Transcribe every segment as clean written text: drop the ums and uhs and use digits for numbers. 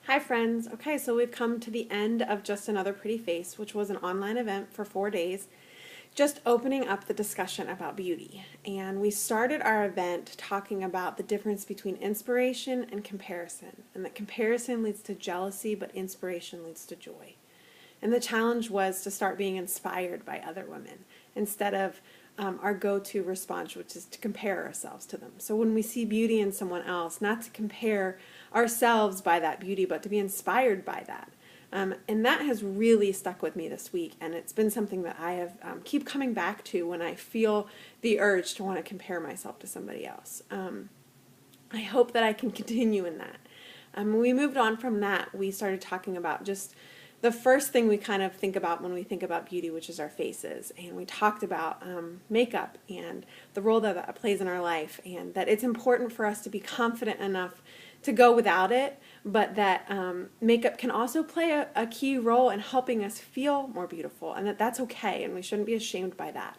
Hi friends. Okay, so we've come to the end of Just Another Pretty Face, which was an online event for 4 days, just opening up the discussion about beauty. And we started our event talking about the difference between inspiration and comparison, and that comparison leads to jealousy, but inspiration leads to joy. And the challenge was to start being inspired by other women instead of our go-to response, which is to compare ourselves to them. So when we see beauty in someone else, not to compare ourselves by that beauty, but to be inspired by that. And that has really stuck with me this week, and it's been something that I have keep coming back to when I feel the urge to want to compare myself to somebody else. I hope that I can continue in that. When we moved on from that, we started talking about just the first thing we kind of think about when we think about beauty, which is our faces. And we talked about makeup and the role that that plays in our life, and that it's important for us to be confident enough to go without it, but that makeup can also play a key role in helping us feel more beautiful, and that that's okay, and we shouldn't be ashamed by that.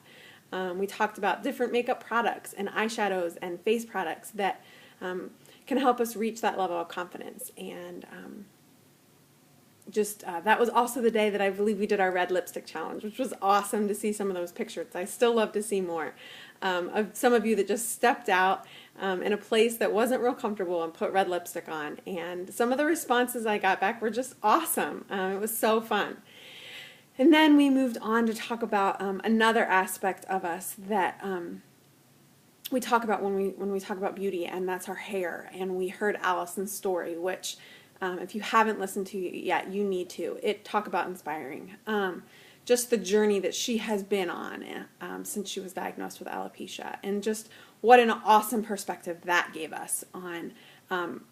We talked about different makeup products and eyeshadows and face products that can help us reach that level of confidence. And that was also the day that I believe we did our red lipstick challenge, which was awesome to see some of those pictures. I still love to see more of some of you that just stepped out in a place that wasn't real comfortable and put red lipstick on. And some of the responses I got back were just awesome. It was so fun. And then we moved on to talk about another aspect of us that we talk about when we talk about beauty, and that's our hair. And we heard Allison's story, which if you haven't listened to it yet, you need to. Talk about inspiring. Just the journey that she has been on since she was diagnosed with alopecia, and just what an awesome perspective that gave us on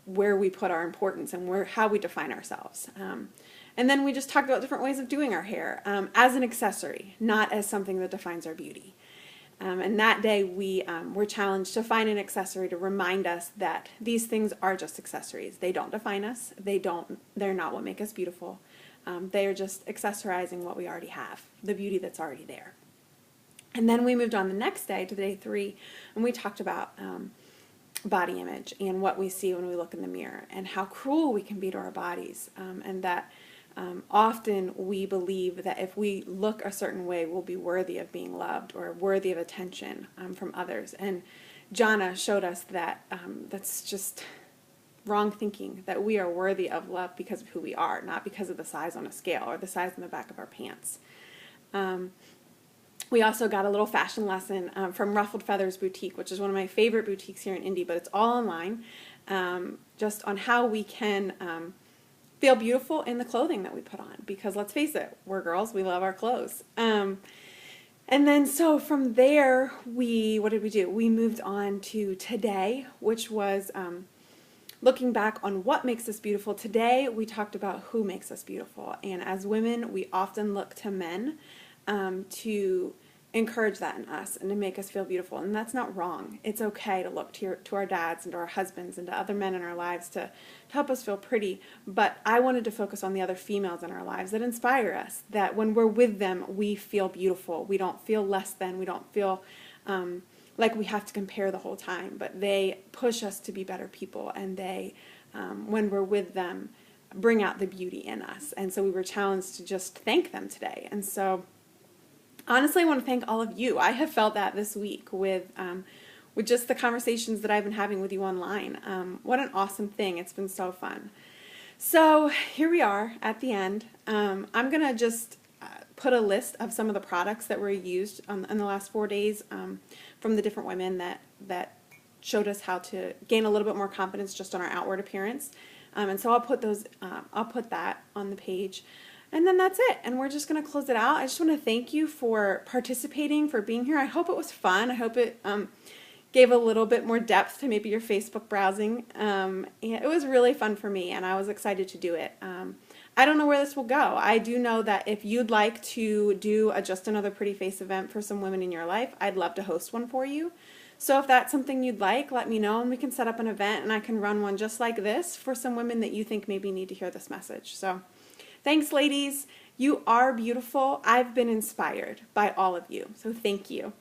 where we put our importance and how we define ourselves. And then we just talked about different ways of doing our hair as an accessory, not as something that defines our beauty. And that day we were challenged to find an accessory to remind us that these things are just accessories. They don't define us. They're not what make us beautiful. They are just accessorizing what we already have, the beauty that's already there. And then we moved on the next day to day 3, and we talked about body image and what we see when we look in the mirror, and how cruel we can be to our bodies, and that often we believe that if we look a certain way, we'll be worthy of being loved or worthy of attention from others. And Jana showed us that that's just wrong thinking, that we are worthy of love because of who we are, not because of the size on a scale or the size in the back of our pants. We also got a little fashion lesson from Ruffled Feathers Boutique, which is one of my favorite boutiques here in Indy, but it's all online, just on how we can feel beautiful in the clothing that we put on, because let's face it, we're girls, we love our clothes. And then so from there, what did we do? We moved on to today, which was looking back on what makes us beautiful. Today we talked about who makes us beautiful, and as women we often look to men to encourage that in us and to make us feel beautiful, and that's not wrong. It's okay to look to our dads and to our husbands and to other men in our lives to help us feel pretty, but I wanted to focus on the other females in our lives that inspire us, that when we're with them we feel beautiful. We don't feel less than, we don't feel like we have to compare the whole time, but they push us to be better people, and they, when we're with them, bring out the beauty in us. And so we were challenged to just thank them today. And so honestly, I want to thank all of you. I have felt that this week with just the conversations that I've been having with you online. What an awesome thing. It's been so fun. So here we are at the end. I'm going to just put a list of some of the products that were used in the last 4 days from the different women that showed us how to gain a little bit more confidence just on our outward appearance. And so I'll put that on the page. And then that's it, and we're just going to close it out. I just want to thank you for participating, for being here. I hope it was fun. I hope it gave a little bit more depth to maybe your Facebook browsing. And it was really fun for me, and I was excited to do it. I don't know where this will go. I do know that if you'd like to do a Just Another Pretty Face event for some women in your life, I'd love to host one for you. So if that's something you'd like, let me know, and we can set up an event, and I can run one just like this for some women that you think maybe need to hear this message. So thanks, ladies. You are beautiful. I've been inspired by all of you, so thank you.